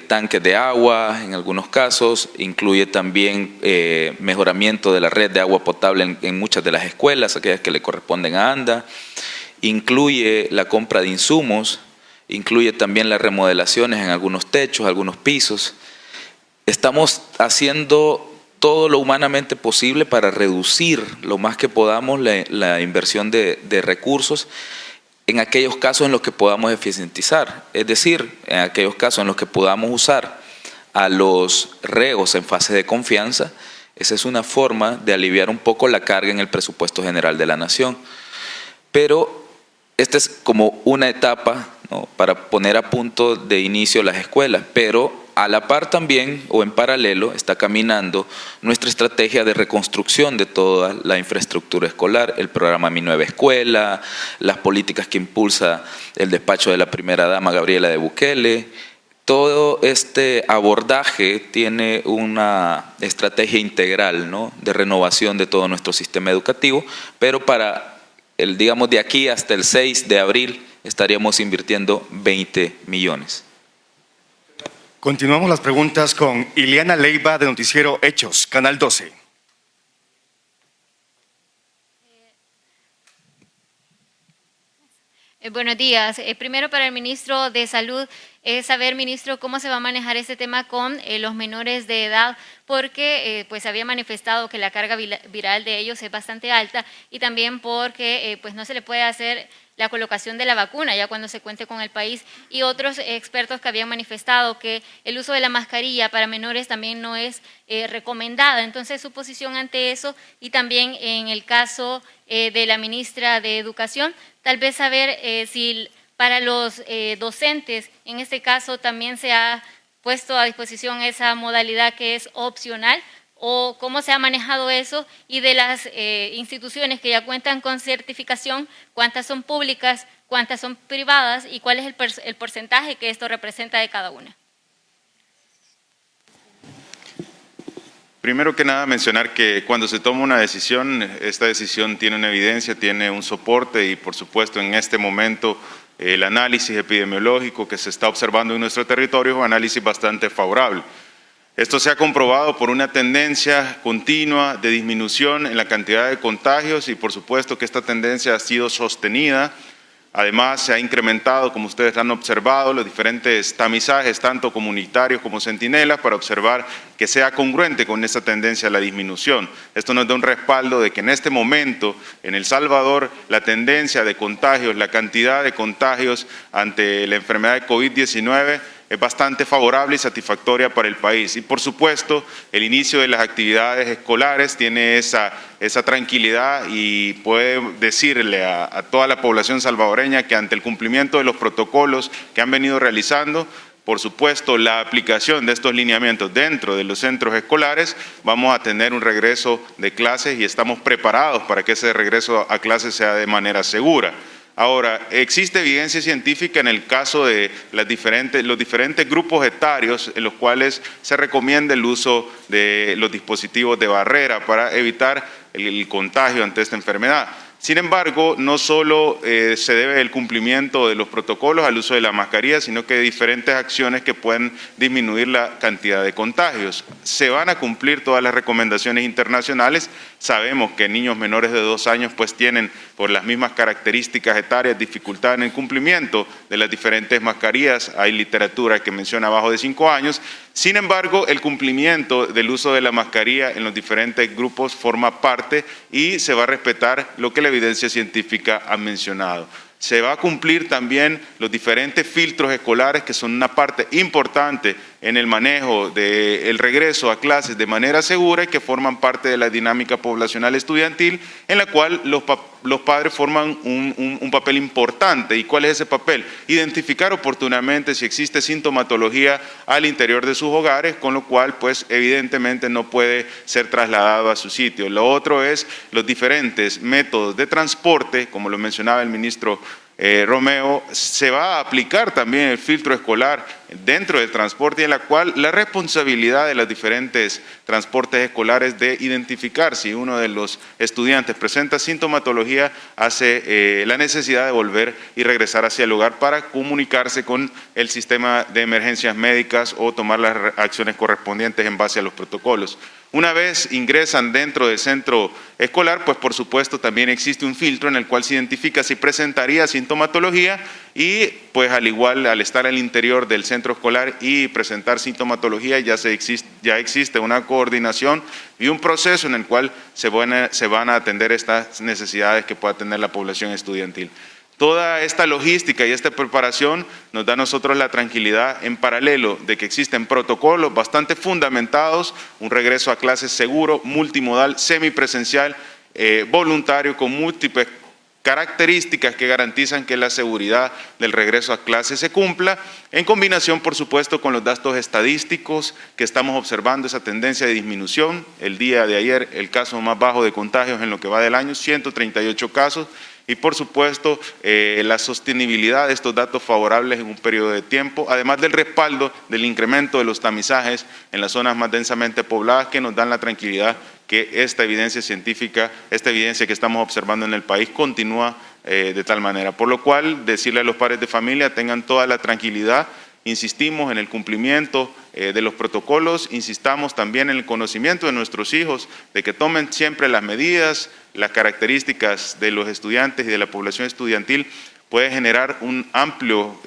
tanques de agua en algunos casos, incluye también mejoramiento de la red de agua potable en muchas de las escuelas, aquellas que le corresponden a ANDA, incluye la compra de insumos, incluye también las remodelaciones en algunos techos, algunos pisos. Estamos haciendo todo lo humanamente posible para reducir lo más que podamos la inversión de recursos en aquellos casos en los que podamos eficientizar, es decir, en aquellos casos en los que podamos usar a los reos en fase de confianza. Esa es una forma de aliviar un poco la carga en el presupuesto general de la Nación. Pero esta es como una etapa, ¿no?, para poner a punto de inicio las escuelas, pero a la par también, o en paralelo, está caminando nuestra estrategia de reconstrucción de toda la infraestructura escolar, el programa Mi Nueva Escuela, las políticas que impulsa el despacho de la primera dama Gabriela de Bukele. Todo este abordaje tiene una estrategia integral, ¿no?, de renovación de todo nuestro sistema educativo, pero para digamos, de aquí hasta el 6 de abril estaríamos invirtiendo 20 millones. Continuamos las preguntas con Ileana Leiva de Noticiero Hechos, Canal 12. Buenos días. Primero para el ministro de Salud, saber, ministro, cómo se va a manejar este tema con los menores de edad, porque pues había manifestado que la carga viral de ellos es bastante alta y también porque pues no se le puede hacer la colocación de la vacuna ya cuando se cuente con el país, y otros expertos que habían manifestado que el uso de la mascarilla para menores también no es recomendada. Entonces, su posición ante eso, y también en el caso de la ministra de Educación, tal vez saber si para los docentes, en este caso también se ha puesto a disposición esa modalidad que es opcional, o cómo se ha manejado eso, y de las instituciones que ya cuentan con certificación, cuántas son públicas, cuántas son privadas y cuál es el porcentaje que esto representa de cada una. Primero que nada, mencionar que cuando se toma una decisión, esta decisión tiene una evidencia, tiene un soporte, y por supuesto en este momento el análisis epidemiológico que se está observando en nuestro territorio es un análisis bastante favorable. Esto se ha comprobado por una tendencia continua de disminución en la cantidad de contagios, y por supuesto que esta tendencia ha sido sostenida. Además, se ha incrementado, como ustedes han observado, los diferentes tamizajes, tanto comunitarios como centinelas, para observar que sea congruente con esta tendencia a la disminución. Esto nos da un respaldo de que en este momento, en El Salvador, la tendencia de contagios, la cantidad de contagios ante la enfermedad de COVID-19 es bastante favorable y satisfactoria para el país. Y por supuesto, el inicio de las actividades escolares tiene esa tranquilidad, y puede decirle a toda la población salvadoreña que ante el cumplimiento de los protocolos que han venido realizando, por supuesto, la aplicación de estos lineamientos dentro de los centros escolares, vamos a tener un regreso de clases y estamos preparados para que ese regreso a clases sea de manera segura. Ahora, existe evidencia científica en el caso de los diferentes grupos etarios en los cuales se recomienda el uso de los dispositivos de barrera para evitar el contagio ante esta enfermedad. Sin embargo, no solo se debe el cumplimiento de los protocolos al uso de la mascarilla, sino que hay diferentes acciones que pueden disminuir la cantidad de contagios. Se van a cumplir todas las recomendaciones internacionales. Sabemos que niños menores de 2 años pues tienen, por las mismas características etarias, dificultad en el cumplimiento de las diferentes mascarillas. Hay literatura que menciona abajo de 5 años. Sin embargo, el cumplimiento del uso de la mascarilla en los diferentes grupos forma parte y se va a respetar lo que la evidencia científica ha mencionado. Se va a cumplir también los diferentes filtros escolares, que son una parte importante en el manejo del regreso a clases de manera segura y que forman parte de la dinámica poblacional estudiantil, en la cual los padres forman un papel importante. ¿Y cuál es ese papel? Identificar oportunamente si existe sintomatología al interior de sus hogares, con lo cual pues evidentemente no puede ser trasladado a su sitio. Lo otro es los diferentes métodos de transporte, como lo mencionaba el ministro Romeo, se va a aplicar también el filtro escolar dentro del transporte, en la cual la responsabilidad de los diferentes transportes escolares de identificar si uno de los estudiantes presenta sintomatología hace la necesidad de volver y regresar hacia el hogar para comunicarse con el sistema de emergencias médicas o tomar las acciones correspondientes en base a los protocolos. Una vez ingresan dentro del centro escolar, pues por supuesto también existe un filtro en el cual se identifica si presentaría sintomatología y pues al igual al estar al interior del centro escolar y presentar sintomatología ya existe una coordinación y un proceso en el cual se van a atender estas necesidades que pueda tener la población estudiantil. Toda esta logística y esta preparación nos da a nosotros la tranquilidad en paralelo de que existen protocolos bastante fundamentados, un regreso a clases seguro, multimodal, semipresencial, voluntario, con múltiples características que garantizan que la seguridad del regreso a clases se cumpla, en combinación, por supuesto, con los datos estadísticos que estamos observando, esa tendencia de disminución. El día de ayer, el caso más bajo de contagios en lo que va del año, 138 casos, y por supuesto la sostenibilidad de estos datos favorables en un periodo de tiempo, además del respaldo del incremento de los tamizajes en las zonas más densamente pobladas que nos dan la tranquilidad que esta evidencia científica, esta evidencia que estamos observando en el país continúa de tal manera. Por lo cual, decirle a los padres de familia tengan toda la tranquilidad. Insistimos en el cumplimiento de los protocolos, insistamos también en el conocimiento de nuestros hijos, de que tomen siempre las medidas, las características de los estudiantes y de la población estudiantil puede generar un amplio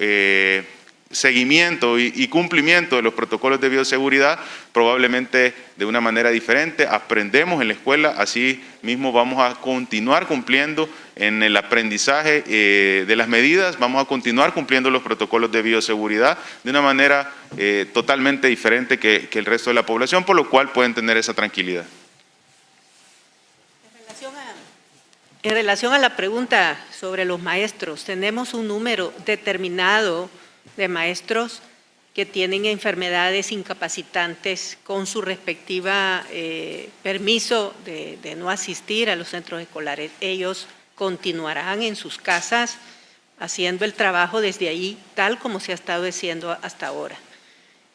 seguimiento y cumplimiento de los protocolos de bioseguridad, probablemente de una manera diferente. Aprendemos en la escuela, así mismo vamos a continuar cumpliendo en el aprendizaje de las medidas, vamos a continuar cumpliendo los protocolos de bioseguridad de una manera totalmente diferente que el resto de la población, por lo cual pueden tener esa tranquilidad. En relación a la pregunta sobre los maestros, tenemos un número determinado de maestros que tienen enfermedades incapacitantes con su respectiva permiso de no asistir a los centros escolares. Ellos continuarán en sus casas haciendo el trabajo desde ahí, tal como se ha estado haciendo hasta ahora.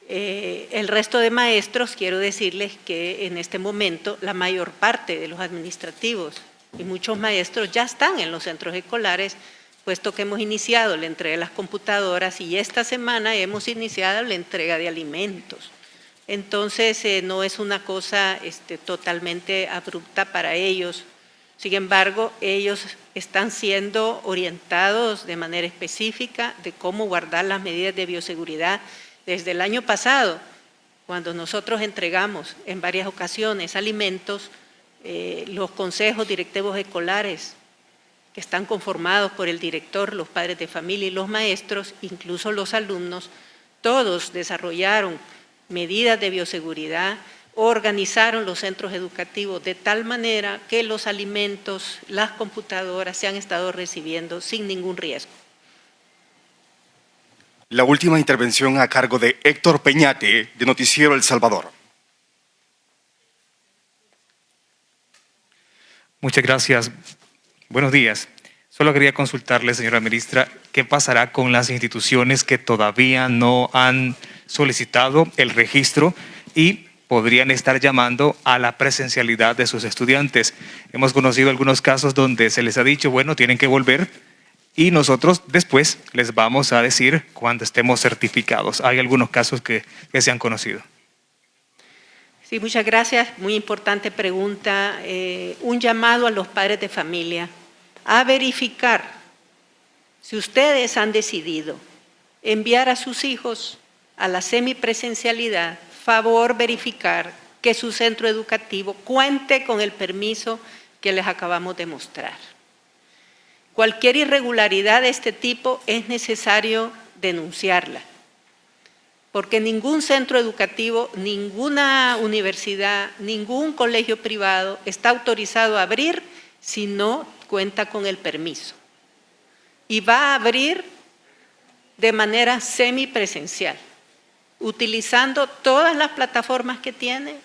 El resto de maestros, quiero decirles que en este momento la mayor parte de los administrativos y muchos maestros ya están en los centros escolares, puesto que hemos iniciado la entrega de las computadoras y esta semana hemos iniciado la entrega de alimentos. Entonces, no es una cosa totalmente abrupta para ellos. Sin embargo, ellos están siendo orientados de manera específica de cómo guardar las medidas de bioseguridad. Desde el año pasado, cuando nosotros entregamos en varias ocasiones alimentos, los consejos directivos escolares que están conformados por el director, los padres de familia y los maestros, incluso los alumnos, todos desarrollaron medidas de bioseguridad, organizaron los centros educativos de tal manera que los alimentos, las computadoras se han estado recibiendo sin ningún riesgo. La última intervención a cargo de Héctor Peñate, de Noticiero El Salvador. Muchas gracias. Buenos días. Solo quería consultarle, señora ministra, ¿qué pasará con las instituciones que todavía no han solicitado el registro y podrían estar llamando a la presencialidad de sus estudiantes? Hemos conocido algunos casos donde se les ha dicho, bueno, tienen que volver y nosotros después les vamos a decir cuando estemos certificados. Hay algunos casos que se han conocido. Sí, muchas gracias. Muy importante pregunta. Un llamado a los padres de familia a verificar si ustedes han decidido enviar a sus hijos a la semipresencialidad, favor verificar que su centro educativo cuente con el permiso que les acabamos de mostrar. Cualquier irregularidad de este tipo es necesario denunciarla, porque ningún centro educativo, ninguna universidad, ningún colegio privado está autorizado a abrir si no cuenta con el permiso. Y va a abrir de manera semipresencial, utilizando todas las plataformas que tiene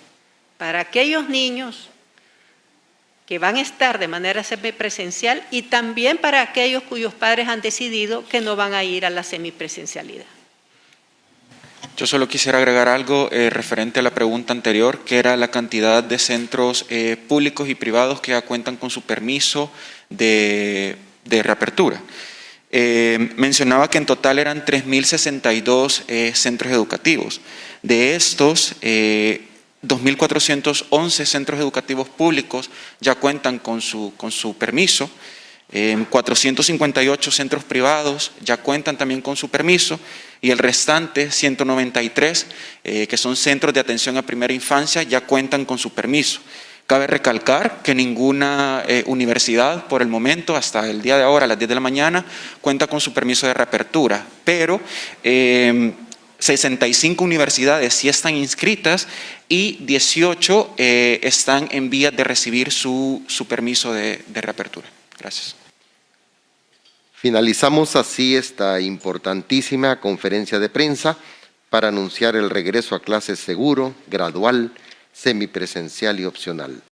para aquellos niños que van a estar de manera semipresencial y también para aquellos cuyos padres han decidido que no van a ir a la semipresencialidad. Yo solo quisiera agregar algo referente a la pregunta anterior, que era la cantidad de centros públicos y privados que ya cuentan con su permiso de reapertura. Mencionaba que en total eran 3.062 centros educativos. De estos, 2.411 centros educativos públicos ya cuentan con su permiso. 458 centros privados ya cuentan también con su permiso y el restante, 193, que son centros de atención a primera infancia, ya cuentan con su permiso. Cabe recalcar que ninguna universidad por el momento, hasta el día de ahora, a las 10 de la mañana, cuenta con su permiso de reapertura, pero 65 universidades sí están inscritas y 18 están en vías de recibir su permiso de reapertura. Gracias. Finalizamos así esta importantísima conferencia de prensa para anunciar el regreso a clases seguro, gradual, semipresencial y opcional.